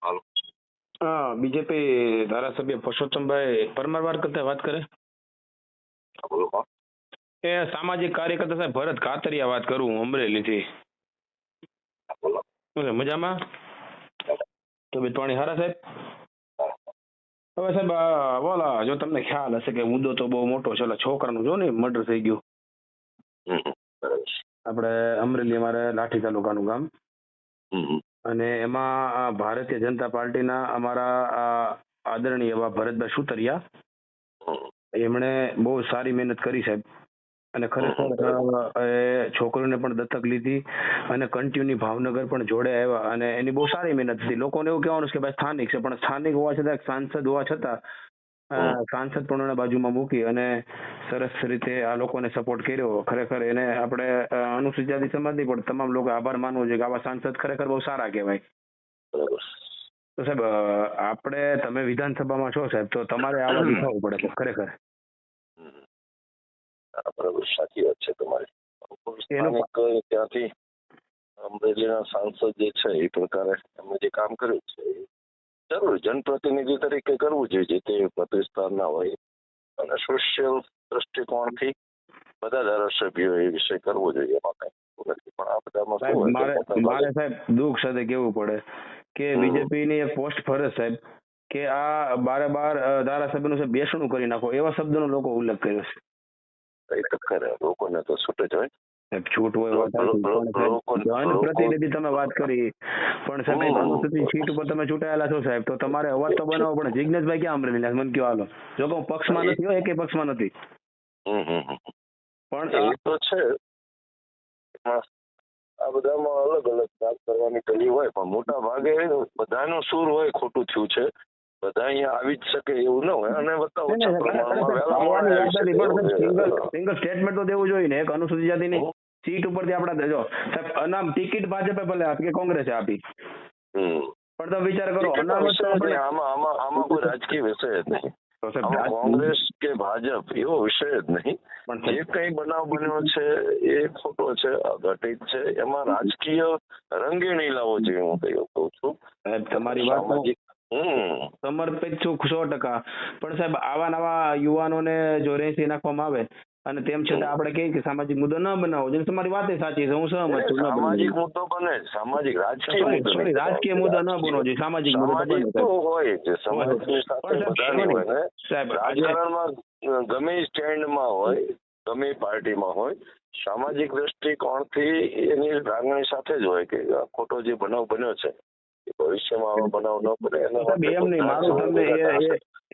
હાલો. હા, બીજેપી ધારાસભ્ય પુરુષોત્તમભાઈ પરમાર વાત કરે. હા, બોલો કોણ? એ સામાજિક કાર્યકર્તા સાહેબ ભરત કાતરિયા વાત કરું હું અમરેલીથી. હા, બોલો. શું છે, મજામાં? તબિયત પાણી સારા સાહેબ? હવે સાહેબ બોલા, જો તમને ખ્યાલ હશે કે મુદ્દો તો બહુ મોટો છે, ઓલા છોકરાનું જો ને મર્ડર થઈ ગયું બરાબર છે. આપણે અમરેલી, અમારે લાઠી તાલુકાનું ગામ. અને એમાં ભારતીય જનતા પાર્ટીના અમારા આદરણીય એવા ભરતભાઈ સુતરિયા, એમણે બહુ સારી મહેનત કરી સાહેબ. અને ખરેખર એ છોકરીને પણ દત્તક લીધી અને કન્ટિન્યુ ભાવનગર પણ જોડે આવ્યા અને એની બહુ સારી મહેનત હતી. લોકોને એવું કહેવાનું છે કે ભાઈ સ્થાનિક છે, પણ સ્થાનિક હોવા છતાં સાંસદ હોવા છતાં સાંસદ પણ એને બાજુમાં મૂકી અને સરસ રીતે આ લોકોને સપોર્ટ કર્યો. ખરેખર એને આપણે અનુસૂચિત જાતિ સમાજની પણ તમામ લોકો આભાર માનવો જોઈએ કે આવા સાંસદ ખરેખર બહુ સારા કહેવાય. બરાબર. તો સાહેબ તમે વિધાનસભામાં છો સાહેબ, તો તમારે આવા દેખાવું પડે છે ખરેખર. હા, બરાબર, સાચી વાત છે તમારી. સ્થાનિક ત્યાંથી અમરેલીના સાંસદ જે છે એ પ્રકારે એમને જે કામ કર્યું છે એ જરૂર જનપ્રતિનિધિ તરીકે કરવું જોઈએ, જે તે મત વિસ્તારના હોય અને સોશિયલ દ્રષ્ટિકોણથી બધા ધારાસભ્યો એ વિષય કરવો જોઈએ. એમાં કઈ નથી, પણ આ બધામાં શું હોય કે મારે સાહેબ દુઃખ સાથે કેવું પડે કે બીજેપી ની એક પોસ્ટ ફરે સાહેબ કે આ બારે ધારાસભ્યનું સાહેબ બેસણું કરી નાખો, એવા શબ્દનો લોકો ઉલ્લેખ કર્યો છે. એ તો ખરે, લોકોને તો છૂટે જ હોય. છૂટ હોય પ્રતિનિધિ તમે વાત કરી, પણ સાહેબ અનુસૂચિત સીટ ઉપર તમે ચૂંટાયેલા છો સાહેબ, તો તમારે અવાજ તો બનાવવો પડે. જિજ્ઞેશભાઈ ક્યાં અમરેલી મને કયો હાલો, જો હું પક્ષમાં નથી હોય, એકે પક્ષમાં નથી, પણ એ તો છે. આ બધામાં અલગ અલગ વાત કરવાની કલી હોય, પણ મોટા ભાગે બધાનો સૂર હોય ખોટું થયું છે, બધા અહીંયા આવી જ શકે એવું ન હોય અને સિંગલ સ્ટેટમેન્ટ તો દેવું જોઈએ ને. એક અનુસૂચિત જાતિની સીટ ઉપરથી આપડા જો સાહેબ અનામ ટિકિટ ભાજપે ભલે આપી કે કોંગ્રેસે આપી, પણ તમે વિચાર કરો આમાં કોઈ રાજકીય વિષય જ નહીં. કોંગ્રેસ કે ભાજપ એવો વિષય જ નહીં. જે કઈ બનાવ બન્યો છે એ ખોટો છે, અઘટિત છે, એમાં રાજકીય રંગે નહીં લાવવો જોઈએ. હું કઉ છું તમારી વાત સમર્પિત છું 100%. પણ સાહેબ આવા નવા યુવાનોને જો રેસી નાખવામાં આવે અને તેમ છતાં આપણે કહીએ કે સામાજિક મુદ્દો ન બનાવવો જોઈએ. તમારી વાત સાચી છે, હું સહમત છું. સામાજિક મુદ્દો બને, સામાજિક રાજકીય મુદ્દો ન બનવો જોઈએ, સામાજિક મુદ્દો હોય છે. સમાજની સાથે બધાની હોય ને સાહેબ. રાજકારણમાં ગમે સ્ટેન્ડમાં હોય, ગમે પાર્ટીમાં હોય, સામાજિક દ્રષ્ટિકોણથી એની લાગણી સાથે જ હોય કે ખોટો જે બનાવ બન્યો છે ભવિષ્યમાં આવો બનાવ ન બને. મારું તમને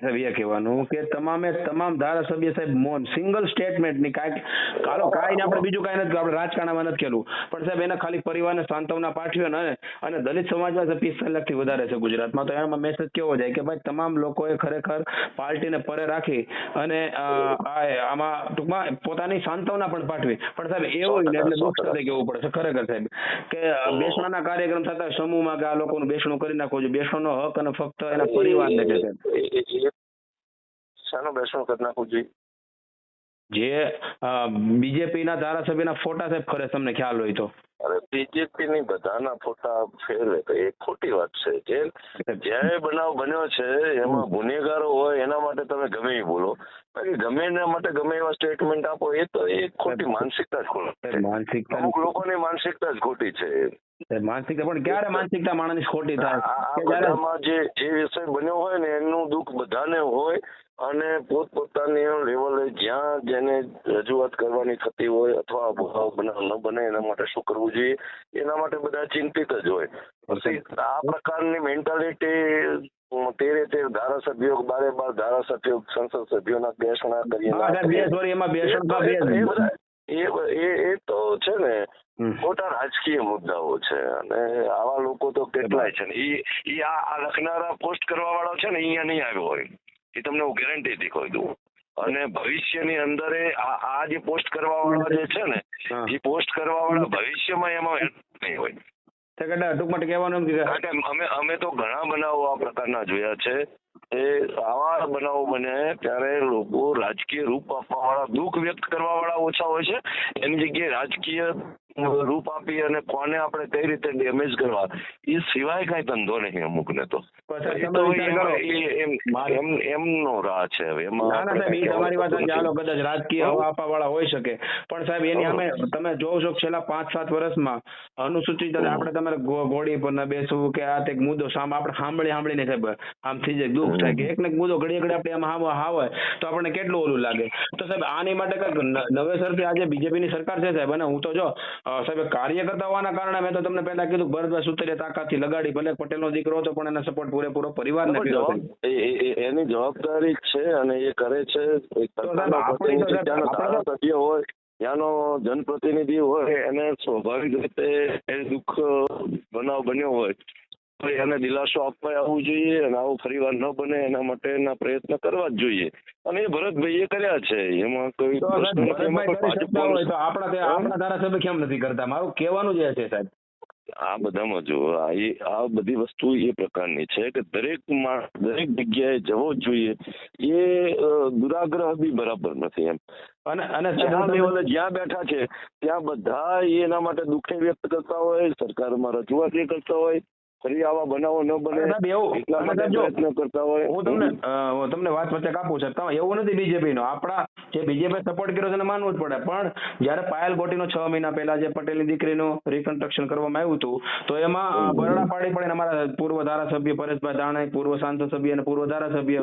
એ કહેવાનું કે તમામ ધારાસભ્ય સાહેબ મૌન, સિંગલ સ્ટેટમેન્ટ ની કાંઈ આપણે બીજું કાંઈ નથી, આપણે રાજકારણમાં નથી ખેલું, પણ સાહેબ એના ખાલી પરિવારને સાંત્વના પાઠવી અને દલિત સમાજમાં 45 લાખથી વધારે છે ગુજરાતમાં, તો એમાં મેસેજ કેવો જાય કે ભાઈ તમામ લોકોએ ખરેખર પાર્ટીને પરે રાખી અને આમાં ટૂંકમાં પોતાની સાંત્વના પણ પાઠવી. પણ સાહેબ એવું એટલે દુઃખ સાથે કેવું પડે છે ખરેખર સાહેબ કે બેસણાના કાર્યક્રમ થતા સમૂહમાં કે આ લોકોનું બેસણું કરી નાખવું જોઈએ. બેસણનો હક અને ફક્ત એના પરિવારને છે સાહેબ. શાનું બેસણું કરી નાખવું જોઈએ? જે બીજેપીના ધારાસભ્યના ફોટા સાહેબ ખરે તમને ખ્યાલ હોય તો. અરે બીજેપીની બધાના ફોટા ફેરવે તો એ ખોટી વાત છે. જે જ્યારે બનાવ બન્યો છે એમાં ગુનેગારો હોય એના માટે તમે ગમે એ બોલો, બાકી ગમે એના માટે ગમે એવા સ્ટેટમેન્ટ આપો, એ તો એ ખોટી માનસિકતા જ ખોટી. અમુક લોકોની માનસિકતા જ ખોટી છે. માનસિકતા પણ ક્યારે માનસિકતા માણસની ખોટી થાય? આ બધામાં જે વિષય બન્યો હોય ને એનું દુઃખ બધાને હોય અને પોતપોતાની લેવલે જ્યાં જેને રજૂઆત કરવાની થતી હોય અથવા બનાવ ન બને એના માટે શું કરવું જોઈએ એના માટે બધા ચિંતિત જ હોય. પછી આ પ્રકારની મેન્ટાલિટી 13 ધારાસભ્યો 12 ધારાસભ્યો સંસદ સભ્યોના બેસણા એ તો છે ને ખોટા રાજકીય મુદ્દાઓ છે. અને આવા લોકો તો કેટલાય છે ને એ આ લખનારા પોસ્ટ કરવા વાળા છે ને અહીંયા નહીં આવ્યો હોય, એ તમને હું ગેરંટીથી કહી દઉં. અને ભવિષ્યની અંદર આ જે પોસ્ટ કરવા વાળા જે છે ને એ પોસ્ટ કરવા વાળા ભવિષ્યમાં એમાં નહીં હોય. ટૂંકમાં કહેવાનું અમે તો ઘણા બનાવો આ પ્રકારના જોયા છે. એ આવા બનાવો બને ત્યારે લોકો રાજકીય રૂપ આપવા વાળા, દુઃખ વ્યક્ત કરવા વાળા ઓછા હોય છે, એની જગ્યાએ રાજકીય રૂપ આપી અને કોને આપણે કઈ રીતે ડેમેજ કરવા એ સિવાય કઈ ધંધો નહીં અમુકને તો. એમનો રાહ છે હવે એમાં. ના ના સાહેબ, એ તમારી વાત સાચી. હાલો કદાચ રાજકીય હવા આપવા વાળા હોઈ શકે, પણ સાહેબ એની સામે તમે જોવો છો છેલ્લા 5-7 વર્ષમાં અનુસૂચિત આપણે તમારે ઘોડી પર ન બેસવું કે આ તે મુદ્દો સામે આપણે સાંભળીને સાહેબ આમ થઈ જાય, દુઃખ થાય કે એક ને એક મુદ્દો ઘડીએ ઘડી આપણે આમ આવે તો આપણને કેટલું ઓલું લાગે. તો સાહેબ આની માટે કઈક નવેસરથી આજે બીજેપીની સરકાર છે સાહેબ, અને હું તો જો સાહેબ કાર્યકર્તા હોવાના કારણે મેં તો તમને પહેલા કીધું ભરતભાઈ સુતરિયા તાકાતથી લગાડી, ભલે પટેલનો દીકરો હતો પણ એને સપોર્ટ પૂરેપૂરો પરિવારને કર્યો. એની જવાબદારી છે અને એ કરે છે. ધારાસભ્ય હોય ત્યાંનો જનપ્રતિનિધિ હોય એને સ્વાભાવિક રીતે એ દુઃખ બનાવ બન્યો હોય તો એને દિલાસો આપવા આવવું જોઈએ અને આવું ફરીવાર ન બને એના માટેના પ્રયત્ન કરવા જ જોઈએ, અને એ ભરતભાઈ એ કર્યા છે. એમાં કોઈ આપણા ધારાસભ્ય કેમ નથી કરતા? મારું કહેવાનું જ છે સાહેબ, આ બધામાં જો આ બધી વસ્તુ એ પ્રકારની છે કે દરેક જગ્યાએ જવો જ જોઈએ. એ દુરાગ્રહ બી બરાબર નથી એમ. અને જ્યાં બેઠા છે ત્યાં બધા એના માટે દુઃખ વ્યક્ત કરતા હોય, સરકારમાં રજૂઆત એ કરતા હોય, ફરી આવા બનાવો ન બને એટલા માટે પ્રયત્ન કરતા હોય. હું તમને વાત વચ્ચે કાપું સાહેબ, એવું નથી બીજેપી નો, આપણા જે બીજેપી સપોર્ટ કર્યો છે એને માનવું જ પડે, પણ જયારે પાયલ ગોટીનો 6 મહિના પહેલા જે પટેલની દીકરીનું રિકન્સ્ટ્રક્શન કરવામાં આવ્યું હતું તો એમાં બરડા પાડી પડીને અમારા પૂર્વ ધારાસભ્ય પરેશભાઈ દાણાઈ, પૂર્વ સાંસદ સભ્ય અને પૂર્વ ધારાસભ્ય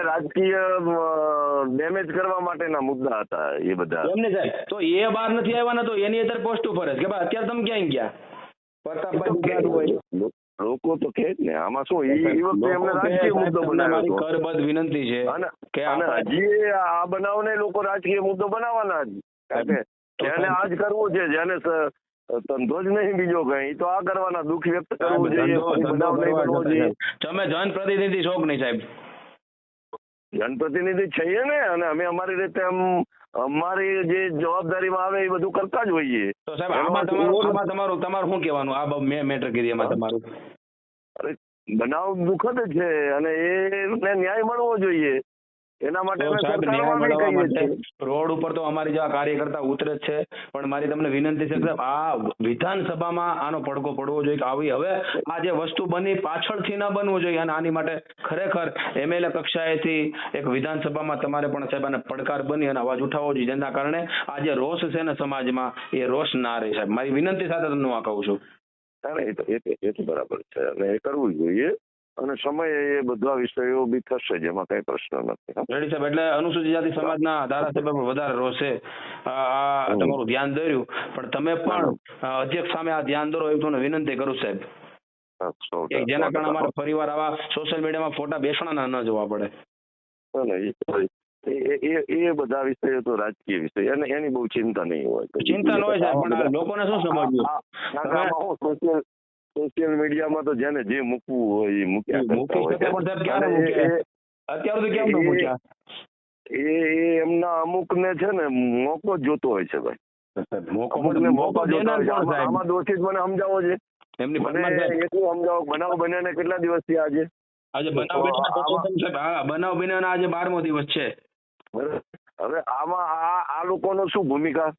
રાજકીય ડેમેજ કરવા માટેના મુદ્દા હતા એ બધા. એમને સાહેબ તો એ બહાર નથી આવ્યા ને, તો એની અંદર પોસ્ટ ઉપર કે ભાઈ અત્યારે તમે ક્યાં ગયા પ્રતાપભાઈ લોકો તો કે જ ને આમાં શું એ વખતે એમને રાજકીય મુદ્દો બનાવ્યો. કરબદ્ધ વિનંતી છે કે હજી આ બનાવને લોકો રાજકીય મુદ્દો બનાવવાના જ, જેને આજ કરવું છે, જેને ધંધો જ નહીં બીજો કઈ તો આ કરવાના, દુઃખ વ્યક્ત કરવું જોઈએ. તમે જનપ્રતિનિધિ છો કે નહીં સાહેબ? જનપ્રતિનિધિ છીએ ને, અને અમે અમારી રીતે અમારી જે જવાબદારીમાં આવે એ બધું કરતા જ હોઈએ. તો સાહેબ આમાં તમારું શું કહેવાનું? આ મેં મેટર કરી એમાં તમારું? અરે બનાવ દુઃખદ છે અને એને ન્યાય મળવો જોઈએ. એના માટે રોડ ઉપર તો અમારી જેવા કાર્યકર્તા ઉતરે જ છે, પણ મારી તમને વિનંતી છે કે આ વિધાનસભામાં આનો પડઘો પડવો જોઈએ કે આવી હવે આ જે વસ્તુ બની પાછળથી ન બનવું જોઈએ, અને આની માટે ખરેખર એમએલએ કક્ષાએથી એક વિધાનસભામાં તમારે પણ સાહેબ આને પડકાર બની અને અવાજ ઉઠાવવો જોઈએ, જેના કારણે આ જે રોષ છે ને સમાજમાં એ રોષ ના રહે સાહેબ. મારી વિનંતી સાથે તમને આ કહું છું. એ તો બરાબર છે અને એ કરવું જોઈએ, અને સમયે એ બધા વિષયો બી થશે જેમાં કઈ પ્રશ્ન નથી. રેડી સાહેબ, એટલે અનુસૂચિત જાતિ સમાજના ધારાસભ્ય પર વધારે રોષ છે, આ તમારું ધ્યાન દોર્યું, પણ તમે પણ અધ્યક્ષ સામે આ ધ્યાન દોરો એવું તમને વિનંતી કરું સાહેબ, જેના કારણે અમારે ફરીવાર આવા સોશિયલ મીડિયામાં ફોટા બેસવાના ન જોવા પડે. એ બધા વિષયો તો રાજકીય વિષય અને એની બહુ ચિંતા નહીં હોય. ચિંતા ન હોય સાહેબ, પણ લોકોને શું સમજવું? સોશિયલ મીડિયામાં તો જેને જે મૂકવું હોય એ મૂક્યા. એ એમના અમુક ને છે ને મોકો જોતો હોય છે ભાઈ, મોકો જોતો હોય છે. આમાં દોષિત મને સમજાવો છે, એમની એટલું સમજાવો. બનાવ બન્યાને કેટલા દિવસ થયા? આજે બનાવ બન્યાના આજે 12મો દિવસ છે. હવે આમાં આ લોકોનો શું ભૂમિકા?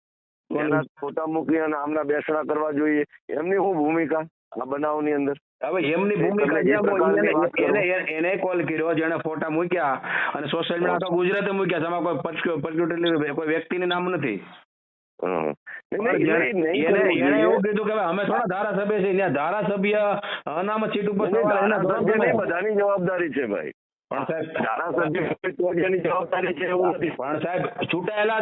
એના ફોટા મૂકી અને આમના બેસણા કરવા જોઈએ, એમની શું ભૂમિકા આ બનાવની અંદર? હવે એમની ભૂમિકા એને કોલ કર્યો જેને ફોટા મૂક્યા અને સોશિયલ મીડિયા આખા ગુજરાતે મૂક્યા, એમાં કોઈ પર્ટિક્યુલર કોઈ વ્યક્તિનું નામ નથી. એને એવું કીધું કે અમે થોડા ધારાસભ્ય છે, ત્યાં ધારાસભ્ય અનામત સીટ ઉપર બધાની જવાબદારી છે ભાઈ. પણ સાહેબ ચૂંટાયેલા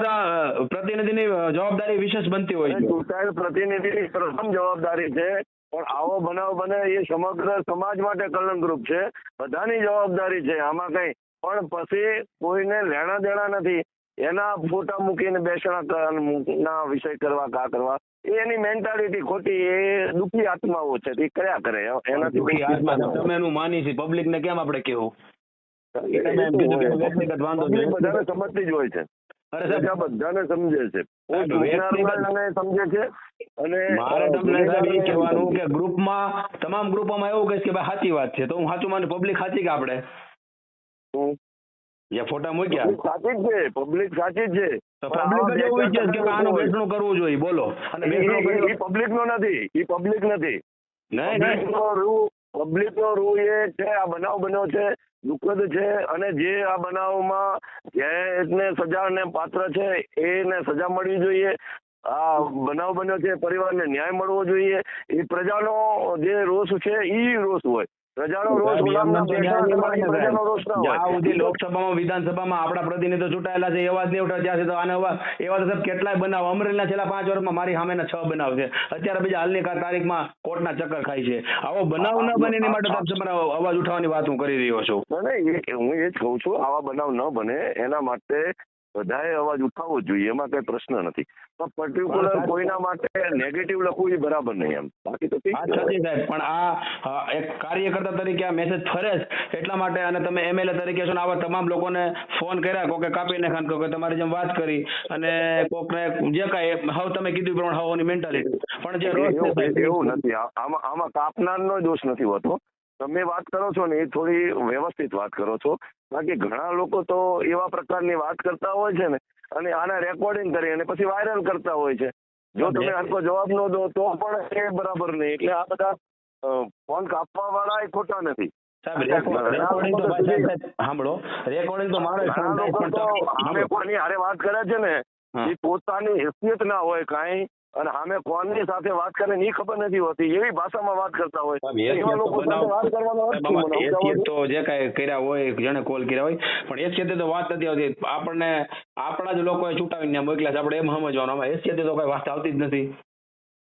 પ્રતિનિધિની જવાબદારી વિશેષ બનતી હોય છે. ચૂંટાયેલ પ્રતિનિધિની પ્રથમ જવાબદારી છે, પણ આવો બનાવ બને એ સમગ્ર સમાજ માટે કલંકરૂપ છે. બધાની જવાબદારી છે આમાં કઈ, પણ પછી કોઈને લેણા દેણા નથી. એના ફોટા મૂકીને બેસણા ના વિષય કરવા કા કરવા, એની મેન્ટાલિટી ખોટી. એ દુઃખી આત્માઓ છે, તે કયા કરે એનાથી તમે એનું માની છે, પબ્લિક ને કેમ આપણે કેવું? બધાને સમજતી જ હોય છે, બધાને સમજે છે, સમજે છે. અને મારે તમને એ કહેવાનું કે ગ્રુપમાં તમામ ગ્રુપોમાં એવું કહીશ કે ભાઈ સાચી વાત છે, તો હું સાચું માનું, પબ્લિક સાચી કે આપણે જે ફોટા મૂક્યા પબ્લિક સાચી જ છે તો પબ્લિક જ એવું ઈચ્છે છે કે આનું બેસણું કરવું જોઈએ, બોલો. અને એ પબ્લિક નો નથી, એ પબ્લિક નથી. પબ્લિક નો રૂ એ છે, આ બનાવ બન્યો છે, દુઃખદ છે, અને જે આ બનાવમાં જેને સજાને પાત્ર છે એને સજા મળવી જોઈએ. આ બનાવ બન્યો છે, પરિવારને ન્યાય મળવો જોઈએ. એ પ્રજાનો જે રોષ છે એ રોષ હોય. પ્રજાનો રોષ પ્રજાનો રોષ ના હોય. લોકસભામાં વિધાનસભામાં આપણા પ્રતિનિધિઓ ચૂંટાયેલા છે, એવા જ નહીં ઉઠા જ્યાં સુધી આને એવા તો સાહેબ કેટલાય બનાવ અમરેલીના છેલ્લા 5 વર્ષમાં મારી સામેના 6 બનાવ છે. અત્યારે બીજા હાલની તારીખમાં કોર્ટના ચક્કર ખાય છે. આવો બનાવ ન બને એની માટે તમારા અવાજ ઉઠાવવાની વાત હું કરી રહ્યો છું. હું એ જ કહું છું, આવા બનાવ ન બને એના માટે બધાએ અવાજ ઉઠાવવો જોઈએ, એમાં કઈ પ્રશ્ન નથી. પણ પર્ટિક્યુલર કોઈના માટે નેગેટિવ લખવું એ બરાબર નહીં. એમ બાકી તો સાહેબ, પણ આ એક કાર્યકર્તા તરીકે આ મેસેજ ફરે છે એટલા માટે, અને તમે એમએલએ તરીકે છો ને આવા તમામ લોકોને ફોન કર્યા, કોકે કાપી નાખાન, કોકે તમારી જેમ વાત કરી, અને કોકને જે કાંઈ હાવ તમે કીધું પ્રમાણે હાવની મેન્ટાલિટી. પણ જે એવું નથી, આમાં કાપનારનો દોષ નથી હોતો. તમે વાત કરો છો ને એ થોડી વ્યવસ્થિત વાત કરો છો. બાકી ઘણા લોકો તો એવા પ્રકારની વાત કરતા હોય છે ને, અને આના રેકોર્ડિંગ કરી અને પછી વાયરલ કરતા હોય છે. જો તમે આનો જવાબ ન દો તો પણ એ બરાબર નહીં. એટલે આ બધા ફોન કાપવા વાળા એ ખોટા નથી. સાંભળો, રેકોર્ડિંગ તો મારે અમે કોની હારે વાત કરે છે ને એ પોતાની હેસિયત ના હોય કાંઈ, અને સામે કોની સાથે વાત કરે એ ખબર નથી હોતી, એવી ભાષામાં વાત કરતા હોય. તો જે કાંઈ કર્યા હોય, જેને કોલ કર્યા હોય, પણ હેસિયતે તો વાત નથી આવતી. આપણને આપણા જ લોકોએ ચૂંટાવીને મોકલ્યા છે, આપણે એમ સમજવાનું. આમાં હેસિયતે તો કઈ વાત આવતી જ નથી.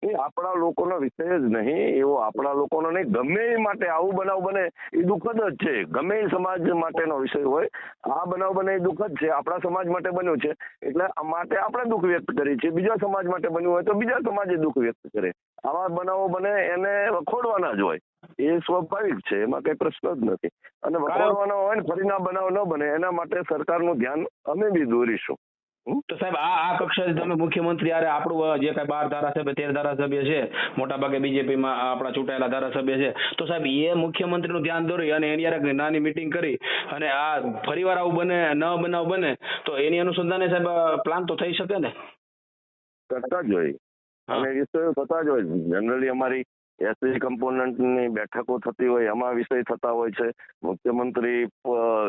એ આપણા લોકોનો વિષય જ નહીં, એવો આપણા લોકોનો નહીં. ગમે એ માટે આવું બનાવ બને એ દુઃખદ જ છે. ગમે એ સમાજ માટેનો વિષય હોય, આ બનાવ બને એ દુઃખદ છે. આપણા સમાજ માટે બન્યું છે એટલે માટે આપણે દુઃખ વ્યક્ત કરીએ છીએ. બીજા સમાજ માટે બન્યું હોય તો બીજા સમાજે દુઃખ વ્યક્ત કરે. આવા બનાવો બને એને વખોડવાના જ હોય, એ સ્વાભાવિક છે, એમાં કઈ પ્રશ્ન જ નથી. અને વખોડવાના હોય ને ફરીના બનાવ ન બને એના માટે સરકારનું ધ્યાન અમે બી દોરીશું. તો સાહેબ આ કક્ષાથી તમે મુખ્યમંત્રી યારે આપણું જે કઈ 12 ધારાસભ્ય 13 ધારાસભ્ય છે, મોટા ભાગે બીજેપીમાં આપણા ચૂંટાયેલા ધારાસભ્ય છે, તો સાહેબ એ મુખ્યમંત્રીનું ધ્યાન દોરી અને એની યારે નાની મિટિંગ કરી અને આ ફરીવાર આવું બને ન બનાવ બને તો એની અનુસંધાને સાહેબ પ્લાન તો થઈ શકે ને? કરતા જ હોય અને વિષયો થતા જ હોય. જનરલી અમારી એસસી કમ્પોનન્ટની બેઠકો થતી હોય, એમાં વિષય થતા હોય છે. મુખ્યમંત્રી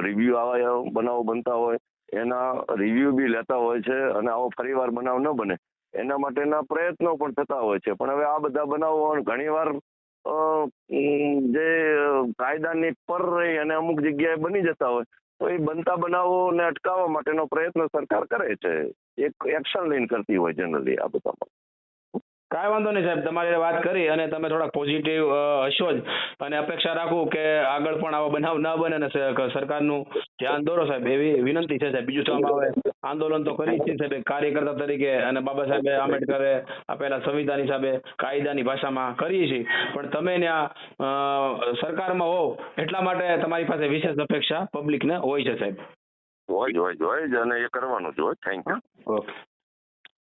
રિવ્યુ આવા બનાવો બનતા હોય, એના રિવ્યુ બી લેતા હોય છે, અને આવો ફરીવાર બનાવ ન બને એના માટેના પ્રયત્નો પણ થતા હોય છે. પણ હવે આ બધા બનાવો ઘણીવાર જે કાયદાની પર રહી અને અમુક જગ્યાએ બની જતા હોય તો એ બનતા બનાવોને અટકાવવા માટેનો પ્રયત્ન સરકાર કરે છે. એક એક્શન લઈને કરતી હોય જનરલી આ બધામાં. કાંઈ વાંધો નહીં સાહેબ, તમારી વાત કરી અને તમે થોડાક પોઝિટિવ હશો જ, અને અપેક્ષા રાખું કે આગળ પણ આવો બનાવ ન બને અને સરકારનું ધ્યાન દોરો સાહેબ, એવી વિનંતી છે સાહેબ. બીજું તો હવે આંદોલન તો કરી છે સાહેબ કાર્યકર્તા તરીકે, અને બાબા સાહેબ આંબેડકરે આપેલા સંવિધાન હિસાબે કાયદાની ભાષામાં કરીએ છીએ, પણ તમે ત્યાં સરકારમાં હોવ એટલા માટે તમારી પાસે વિશેષ અપેક્ષા પબ્લિકને હોય છે સાહેબ. હોય જ અને એ કરવાનું જ હોય. Thank you. ઓકે.